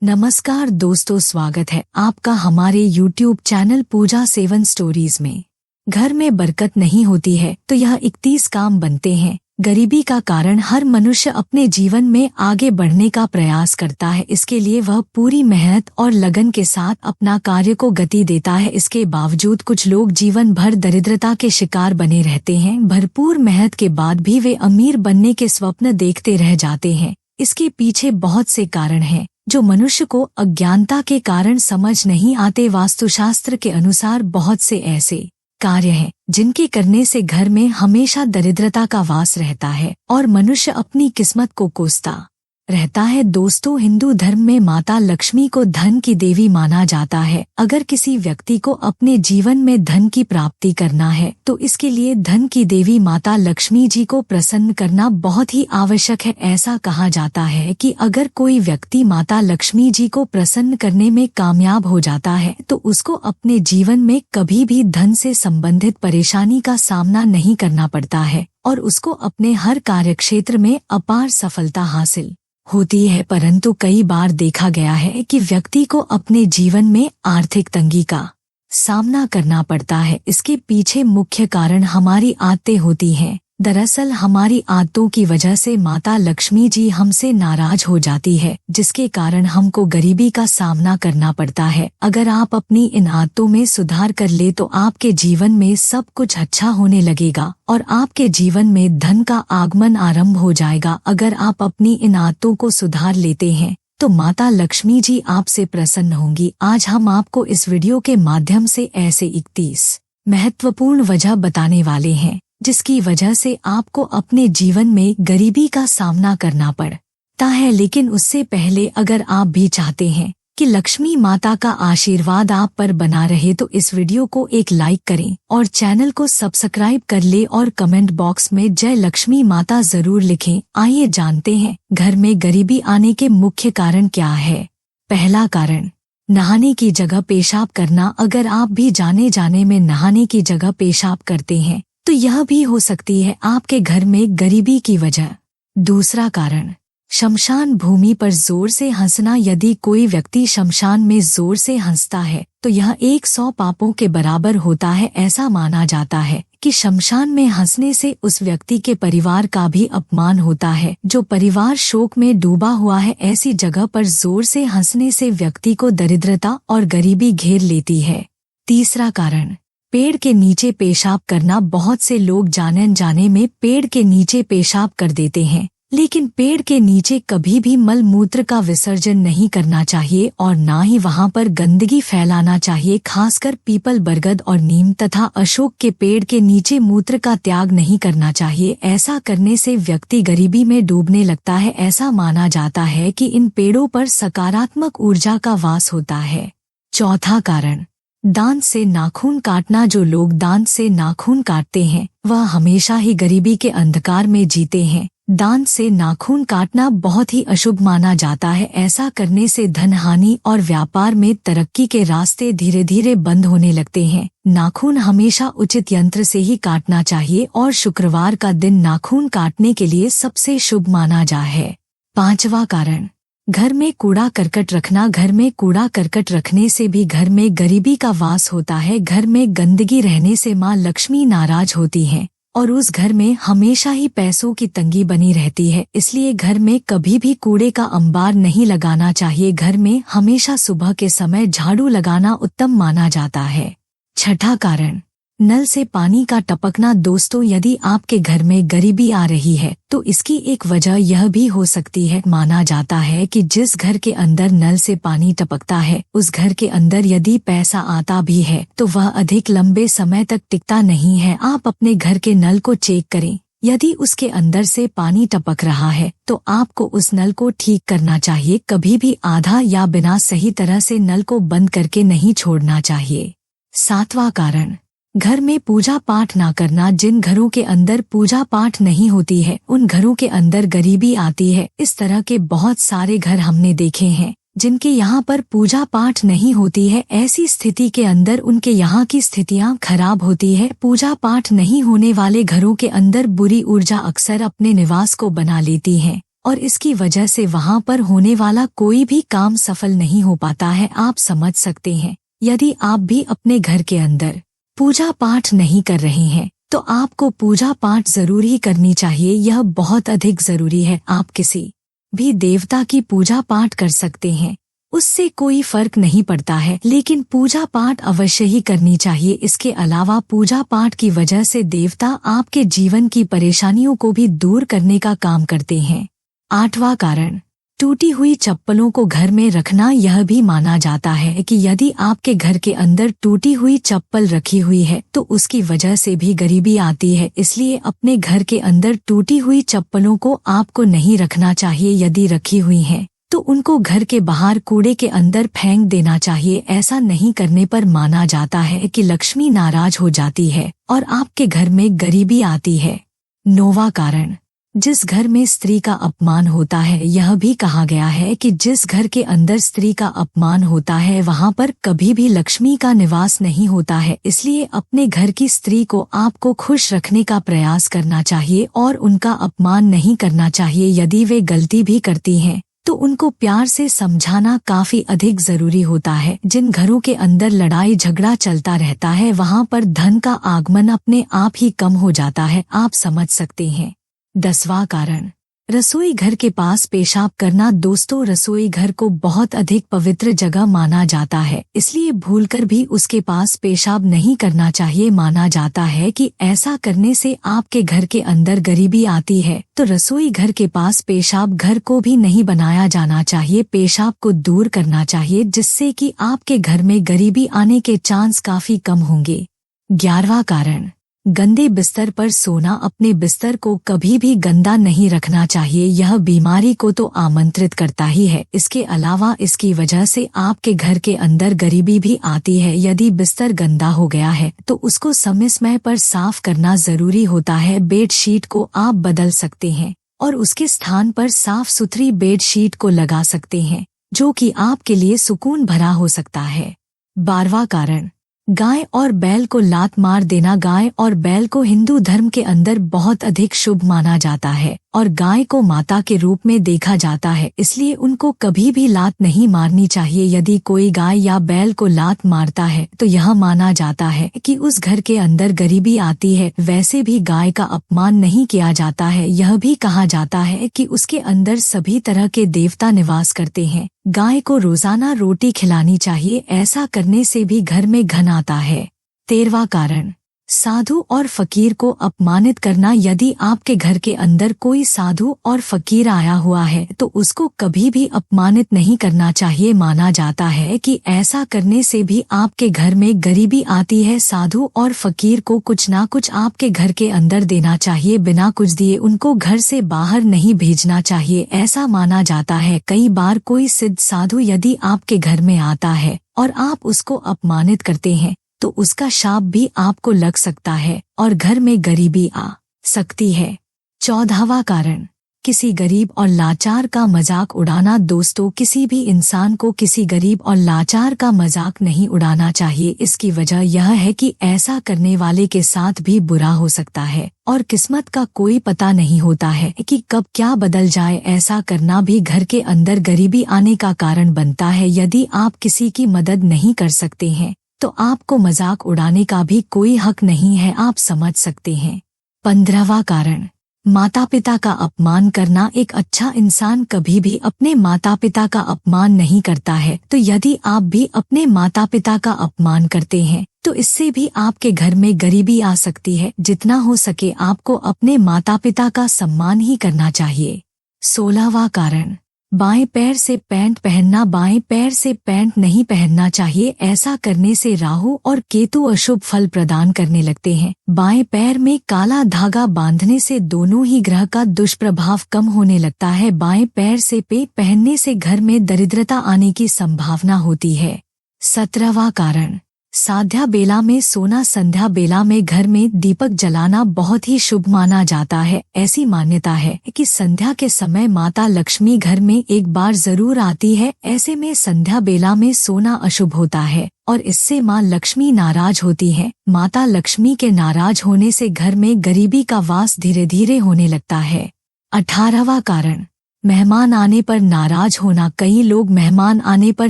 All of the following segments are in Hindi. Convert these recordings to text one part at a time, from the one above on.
नमस्कार दोस्तों, स्वागत है आपका हमारे YouTube चैनल पूजा 7 स्टोरीज में। घर में बरकत नहीं होती है तो यह 31 काम बनते हैं। गरीबी का कारण हर मनुष्य अपने जीवन में आगे बढ़ने का प्रयास करता है। इसके लिए वह पूरी मेहनत और लगन के साथ अपना कार्य को गति देता है। इसके बावजूद कुछ लोग जीवन भर दरिद्रता के शिकार बने रहते हैं। भरपूर मेहनत के बाद भी वे अमीर बनने के स्वप्न देखते रह जाते हैं। इसके पीछे बहुत से कारण हैं जो मनुष्य को अज्ञानता के कारण समझ नहीं आते। वास्तुशास्त्र के अनुसार बहुत से ऐसे कार्य हैं जिनके करने से घर में हमेशा दरिद्रता का वास रहता है और मनुष्य अपनी किस्मत को कोसता रहता है। दोस्तों, हिंदू धर्म में माता लक्ष्मी को धन की देवी माना जाता है। अगर किसी व्यक्ति को अपने जीवन में धन की प्राप्ति करना है तो इसके लिए धन की देवी माता लक्ष्मी जी को प्रसन्न करना बहुत ही आवश्यक है। ऐसा कहा जाता है कि अगर कोई व्यक्ति माता लक्ष्मी जी को प्रसन्न करने में कामयाब हो जाता है तो उसको अपने जीवन में कभी भी धन से संबंधित परेशानी का सामना नहीं करना पड़ता है और उसको अपने हर कार्यक्षेत्र में अपार सफलता हासिल होती है। परंतु कई बार देखा गया है कि व्यक्ति को अपने जीवन में आर्थिक तंगी का सामना करना पड़ता है। इसके पीछे मुख्य कारण हमारी आदतें होती हैं। दरअसल हमारी आदतों की वजह से माता लक्ष्मी जी हमसे नाराज हो जाती है, जिसके कारण हमको गरीबी का सामना करना पड़ता है। अगर आप अपनी इन आदतों में सुधार कर ले तो आपके जीवन में सब कुछ अच्छा होने लगेगा और आपके जीवन में धन का आगमन आरंभ हो जाएगा। अगर आप अपनी इन आदतों को सुधार लेते हैं तो माता लक्ष्मी जी आपसे प्रसन्न होंगी। आज हम आपको इस वीडियो के माध्यम से ऐसे 31 महत्वपूर्ण वजह बताने वाले हैं जिसकी वजह से आपको अपने जीवन में गरीबी का सामना करना पड़ता है। लेकिन उससे पहले अगर आप भी चाहते हैं कि लक्ष्मी माता का आशीर्वाद आप पर बना रहे तो इस वीडियो को एक लाइक करें और चैनल को सब्सक्राइब कर ले और कमेंट बॉक्स में जय लक्ष्मी माता जरूर लिखें। आइए जानते हैं घर में गरीबी आने के मुख्य कारण क्या है। पहला कारण, नहाने की जगह पेशाब करना। अगर आप भी जाने में नहाने की जगह पेशाब करते हैं तो यह भी हो सकती है आपके घर में गरीबी की वजह। दूसरा कारण, शमशान भूमि पर जोर से हंसना। यदि कोई व्यक्ति शमशान में जोर से हंसता है तो यह 100 पापों के बराबर होता है। ऐसा माना जाता है कि शमशान में हंसने से उस व्यक्ति के परिवार का भी अपमान होता है। जो परिवार शोक में डूबा हुआ है, ऐसी जगह पर जोर से हंसने से व्यक्ति को दरिद्रता और गरीबी घेर लेती है। तीसरा कारण, पेड़ के नीचे पेशाब करना। बहुत से लोग जाने में पेड़ के नीचे पेशाब कर देते हैं, लेकिन पेड़ के नीचे कभी भी मल मूत्र का विसर्जन नहीं करना चाहिए और ना ही वहां पर गंदगी फैलाना चाहिए। खासकर पीपल, बरगद और नीम तथा अशोक के पेड़ के नीचे मूत्र का त्याग नहीं करना चाहिए। ऐसा करने से व्यक्ति गरीबी में डूबने लगता है। ऐसा माना जाता है कि इन पेड़ों पर सकारात्मक ऊर्जा का वास होता है। चौथा कारण, दांत से नाखून काटना। जो लोग दांत से नाखून काटते हैं वह हमेशा ही गरीबी के अंधकार में जीते हैं। दांत से नाखून काटना बहुत ही अशुभ माना जाता है। ऐसा करने से धन हानि और व्यापार में तरक्की के रास्ते धीरे धीरे बंद होने लगते हैं। नाखून हमेशा उचित यंत्र से ही काटना चाहिए और शुक्रवार का दिन नाखून काटने के लिए सबसे शुभ माना जा है। पांचवा कारण, घर में कूड़ा करकट रखना। घर में कूड़ा करकट रखने से भी घर में गरीबी का वास होता है। घर में गंदगी रहने से माँ लक्ष्मी नाराज होती हैं और उस घर में हमेशा ही पैसों की तंगी बनी रहती है। इसलिए घर में कभी भी कूड़े का अंबार नहीं लगाना चाहिए। घर में हमेशा सुबह के समय झाड़ू लगाना उत्तम माना जाता है। छठा कारण, नल से पानी का टपकना। दोस्तों, यदि आपके घर में गरीबी आ रही है तो इसकी एक वजह यह भी हो सकती है। माना जाता है कि जिस घर के अंदर नल से पानी टपकता है उस घर के अंदर यदि पैसा आता भी है तो वह अधिक लंबे समय तक टिकता नहीं है। आप अपने घर के नल को चेक करें। यदि उसके अंदर से पानी टपक रहा है तो आपको उस नल को ठीक करना चाहिए। कभी भी आधा या बिना सही तरह से नल को बंद करके नहीं छोड़ना चाहिए। सातवां कारण, घर में पूजा पाठ ना करना। जिन घरों के अंदर पूजा पाठ नहीं होती है उन घरों के अंदर गरीबी आती है। इस तरह के बहुत सारे घर हमने देखे हैं जिनके यहाँ पर पूजा पाठ नहीं होती है। ऐसी स्थिति के अंदर उनके यहाँ की स्थितियाँ खराब होती है। पूजा पाठ नहीं होने वाले घरों के अंदर बुरी ऊर्जा अक्सर अपने निवास को बना लेती है। और इसकी वजह से वहाँ पर होने वाला कोई भी काम सफल नहीं हो पाता है। आप समझ सकते हैं, यदि आप भी अपने घर के अंदर पूजा पाठ नहीं कर रहे हैं तो आपको पूजा पाठ जरूर ही करनी चाहिए। यह बहुत अधिक जरूरी है। आप किसी भी देवता की पूजा पाठ कर सकते हैं, उससे कोई फर्क नहीं पड़ता है, लेकिन पूजा पाठ अवश्य ही करनी चाहिए। इसके अलावा पूजा पाठ की वजह से देवता आपके जीवन की परेशानियों को भी दूर करने का काम करते हैं। 8वां कारण, टूटी हुई चप्पलों को घर में रखना। यह भी माना जाता है कि यदि आपके घर के अंदर टूटी हुई चप्पल रखी हुई है तो उसकी वजह से भी गरीबी आती है। इसलिए अपने घर के अंदर टूटी हुई चप्पलों को आपको नहीं रखना चाहिए। यदि रखी हुई हैं तो उनको घर के बाहर कूड़े के अंदर फेंक देना चाहिए। ऐसा नहीं करने पर माना जाता है कि लक्ष्मी नाराज हो जाती है और आपके घर में गरीबी आती है। 9वां कारण, जिस घर में स्त्री का अपमान होता है। यह भी कहा गया है कि जिस घर के अंदर स्त्री का अपमान होता है वहाँ पर कभी भी लक्ष्मी का निवास नहीं होता है। इसलिए अपने घर की स्त्री को आपको खुश रखने का प्रयास करना चाहिए और उनका अपमान नहीं करना चाहिए। यदि वे गलती भी करती हैं तो उनको प्यार से समझाना काफी अधिक जरूरी होता है। जिन घरों के अंदर लड़ाई झगड़ा चलता रहता है वहाँ पर धन का आगमन अपने आप ही कम हो जाता है। आप समझ सकते हैं। 10वां कारण, रसोई घर के पास पेशाब करना। दोस्तों, रसोई घर को बहुत अधिक पवित्र जगह माना जाता है, इसलिए भूलकर भी उसके पास पेशाब नहीं करना चाहिए। माना जाता है कि ऐसा करने से आपके घर के अंदर गरीबी आती है। तो रसोई घर के पास पेशाब घर को भी नहीं बनाया जाना चाहिए। पेशाब को दूर करना चाहिए, जिससे कि आपके घर में गरीबी आने के चांस काफी कम होंगे। 11वां कारण, गंदे बिस्तर पर सोना। अपने बिस्तर को कभी भी गंदा नहीं रखना चाहिए। यह बीमारी को तो आमंत्रित करता ही है, इसके अलावा इसकी वजह से आपके घर के अंदर गरीबी भी आती है। यदि बिस्तर गंदा हो गया है तो उसको समय समय पर साफ करना जरूरी होता है। बेडशीट को आप बदल सकते हैं और उसके स्थान पर साफ सुथरी बेडशीट को लगा सकते हैं, जो कि आपके लिए सुकून भरा हो सकता है। 12वां कारण, गाय और बैल को लात मार देना। गाय और बैल को हिंदू धर्म के अंदर बहुत अधिक शुभ माना जाता है और गाय को माता के रूप में देखा जाता है, इसलिए उनको कभी भी लात नहीं मारनी चाहिए। यदि कोई गाय या बैल को लात मारता है तो यह माना जाता है कि उस घर के अंदर गरीबी आती है। वैसे भी गाय का अपमान नहीं किया जाता है। यह भी कहा जाता है कि उसके अंदर सभी तरह के देवता निवास करते हैं। गाय को रोजाना रोटी खिलानी चाहिए, ऐसा करने से भी घर में घन आता है। 13वां कारण, साधु और फकीर को अपमानित करना। यदि आपके घर के अंदर कोई साधु और फकीर आया हुआ है तो उसको कभी भी अपमानित नहीं करना चाहिए। माना जाता है कि ऐसा करने से भी आपके घर में गरीबी आती है। साधु और फकीर को कुछ ना कुछ आपके घर के अंदर देना चाहिए, बिना कुछ दिए उनको घर से बाहर नहीं भेजना चाहिए। ऐसा माना जाता है कई बार कोई सिद्ध साधु यदि आपके घर में आता है और आप उसको अपमानित करते हैं तो उसका शाप भी आपको लग सकता है और घर में गरीबी आ सकती है। 14वां कारण, किसी गरीब और लाचार का मजाक उड़ाना। दोस्तों, किसी भी इंसान को किसी गरीब और लाचार का मजाक नहीं उड़ाना चाहिए। इसकी वजह यह है कि ऐसा करने वाले के साथ भी बुरा हो सकता है और किस्मत का कोई पता नहीं होता है कि कब क्या बदल जाए। ऐसा करना भी घर के अंदर गरीबी आने का कारण बनता है। यदि आप किसी की मदद नहीं कर सकते हैं तो आपको मजाक उड़ाने का भी कोई हक नहीं है। आप समझ सकते हैं। 15वां कारण, माता पिता का अपमान करना। एक अच्छा इंसान कभी भी अपने माता पिता का अपमान नहीं करता है। तो यदि आप भी अपने माता पिता का अपमान करते हैं तो इससे भी आपके घर में गरीबी आ सकती है। जितना हो सके आपको अपने माता पिता का सम्मान ही करना चाहिए। 16वां कारण, बाएं पैर से पैंट पहनना। बाएं पैर से पैंट नहीं पहनना चाहिए। ऐसा करने से राहु और केतु अशुभ फल प्रदान करने लगते हैं। बाएं पैर में काला धागा बांधने से दोनों ही ग्रह का दुष्प्रभाव कम होने लगता है। बाएं पैर से पे पहनने से घर में दरिद्रता आने की संभावना होती है। 17वां कारण, संध्या बेला में सोना। संध्या बेला में घर में दीपक जलाना बहुत ही शुभ माना जाता है। ऐसी मान्यता है कि संध्या के समय माता लक्ष्मी घर में एक बार जरूर आती है। ऐसे में संध्या बेला में सोना अशुभ होता है और इससे माँ लक्ष्मी नाराज होती है। माता लक्ष्मी के नाराज होने से घर में गरीबी का वास धीरे धीरे होने लगता है। 18वां कारण, मेहमान आने पर नाराज होना। कई लोग मेहमान आने पर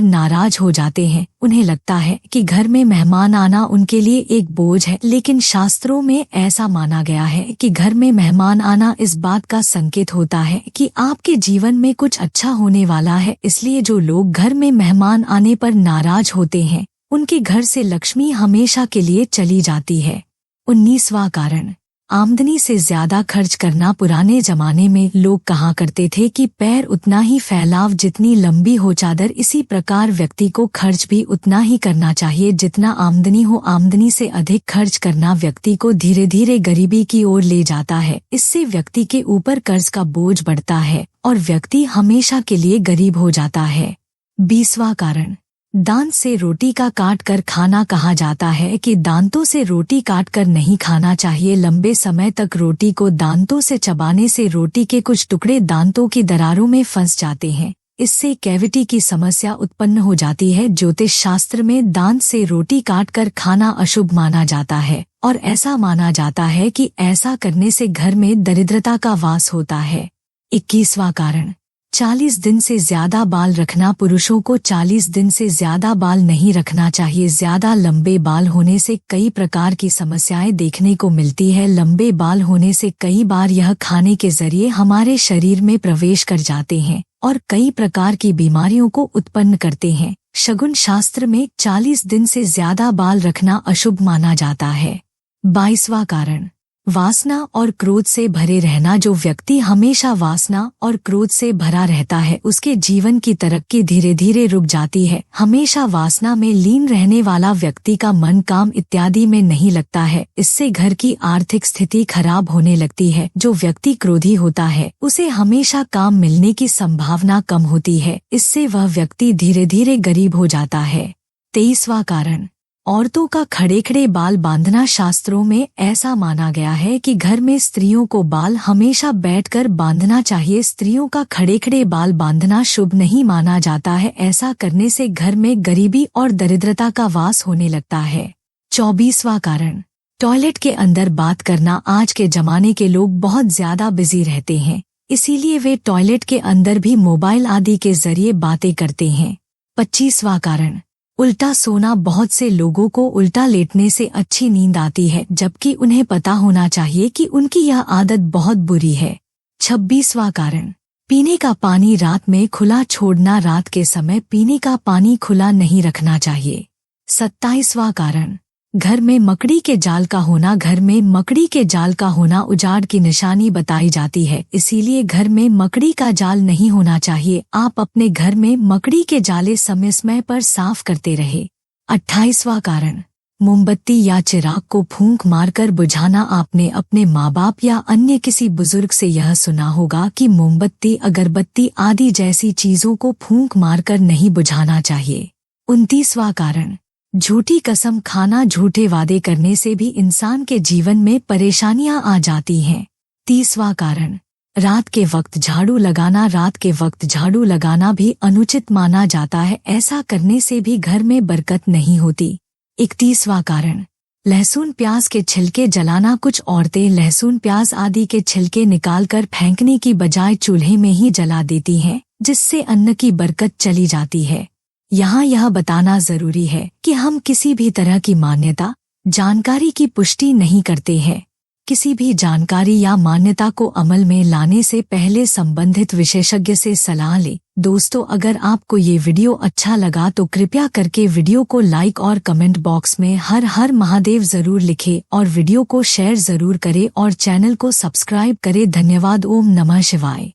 नाराज हो जाते हैं। उन्हें लगता है कि घर में मेहमान आना उनके लिए एक बोझ है, लेकिन शास्त्रों में ऐसा माना गया है कि घर में मेहमान आना इस बात का संकेत होता है कि आपके जीवन में कुछ अच्छा होने वाला है। इसलिए जो लोग घर में मेहमान आने पर नाराज होते हैं, उनके घर से लक्ष्मी हमेशा के लिए चली जाती है। 19वां कारण, आमदनी से ज्यादा खर्च करना। पुराने जमाने में लोग कहा करते थे कि पैर उतना ही फैलाव, जितनी लंबी हो चादर। इसी प्रकार व्यक्ति को खर्च भी उतना ही करना चाहिए जितना आमदनी हो। आमदनी से अधिक खर्च करना व्यक्ति को धीरे धीरे गरीबी की ओर ले जाता है। इससे व्यक्ति के ऊपर कर्ज का बोझ बढ़ता है और व्यक्ति हमेशा के लिए गरीब हो जाता है। 20वां कारण, दांत से रोटी का काट कर खाना। कहा जाता है कि दांतों से रोटी काट कर नहीं खाना चाहिए। लंबे समय तक रोटी को दांतों से चबाने से रोटी के कुछ टुकड़े दांतों की दरारों में फंस जाते हैं। इससे कैविटी की समस्या उत्पन्न हो जाती है। ज्योतिष शास्त्र में दांत से रोटी काट कर खाना अशुभ माना जाता है और ऐसा माना जाता है कि ऐसा करने से घर में दरिद्रता का वास होता है। 21वां कारण, 40 दिन से ज्यादा बाल रखना। पुरुषों को 40 दिन से ज्यादा बाल नहीं रखना चाहिए। ज्यादा लंबे बाल होने से कई प्रकार की समस्याएं देखने को मिलती है। लंबे बाल होने से कई बार यह खाने के जरिए हमारे शरीर में प्रवेश कर जाते हैं और कई प्रकार की बीमारियों को उत्पन्न करते हैं। शगुन शास्त्र में 40 दिन से ज्यादा बाल रखना अशुभ माना जाता है। 22वां कारण, वासना और क्रोध से भरे रहना। जो व्यक्ति हमेशा वासना और क्रोध से भरा रहता है, उसके जीवन की तरक्की धीरे धीरे रुक जाती है। हमेशा वासना में लीन रहने वाला व्यक्ति का मन काम इत्यादि में नहीं लगता है। इससे घर की आर्थिक स्थिति खराब होने लगती है। जो व्यक्ति क्रोधी होता है, उसे हमेशा काम मिलने की संभावना कम होती है। इससे वह व्यक्ति धीरे धीरे गरीब हो जाता है। 23वां कारण, औरतों का खड़े खड़े बाल बांधना। शास्त्रों में ऐसा माना गया है कि घर में स्त्रियों को बाल हमेशा बैठकर बांधना चाहिए। स्त्रियों का खड़े खड़े बाल बांधना शुभ नहीं माना जाता है। ऐसा करने से घर में गरीबी और दरिद्रता का वास होने लगता है। 24वां कारण, टॉयलेट के अंदर बात करना। आज के जमाने के लोग बहुत ज्यादा बिजी रहते हैं, इसीलिए वे टॉयलेट के अंदर भी मोबाइल आदि के जरिए बातें करते हैं। 25वां कारण, उल्टा सोना। बहुत से लोगों को उल्टा लेटने से अच्छी नींद आती है, जबकि उन्हें पता होना चाहिए कि उनकी यह आदत बहुत बुरी है। 26वां कारण, पीने का पानी रात में खुला छोड़ना। रात के समय पीने का पानी खुला नहीं रखना चाहिए। 27वां कारण, घर में मकड़ी के जाल का होना। घर में मकड़ी के जाल का होना उजाड़ की निशानी बताई जाती है, इसीलिए घर में मकड़ी का जाल नहीं होना चाहिए। आप अपने घर में मकड़ी के जाले समय समय पर साफ करते रहे। 28वां कारण, मोमबत्ती या चिराग को फूंक मारकर बुझाना। आपने अपने माँ बाप या अन्य किसी बुजुर्ग से यह सुना होगा कि मोमबत्ती, अगरबत्ती आदि जैसी चीजों को फूंक मारकर नहीं बुझाना चाहिए। 29वां कारण, झूठी कसम खाना। झूठे वादे करने से भी इंसान के जीवन में परेशानियां आ जाती हैं। 30वां कारण, रात के वक्त झाड़ू लगाना। रात के वक्त झाड़ू लगाना भी अनुचित माना जाता है। ऐसा करने से भी घर में बरकत नहीं होती। 31वां कारण, लहसुन प्याज के छिलके जलाना। कुछ औरतें लहसुन प्याज आदि के छिलके निकालकर फेंकने की बजाय चूल्हे में ही जला देती हैं, जिससे अन्न की बरकत चली जाती है। यहाँ यह बताना जरूरी है कि हम किसी भी तरह की मान्यता, जानकारी की पुष्टि नहीं करते हैं। किसी भी जानकारी या मान्यता को अमल में लाने से पहले संबंधित विशेषज्ञ से सलाह लें। दोस्तों, अगर आपको ये वीडियो अच्छा लगा तो कृपया करके वीडियो को लाइक और कमेंट बॉक्स में हर हर महादेव जरूर लिखें और वीडियो को शेयर जरूर करें और चैनल को सब्सक्राइब करें। धन्यवाद। ओम नमः शिवाय।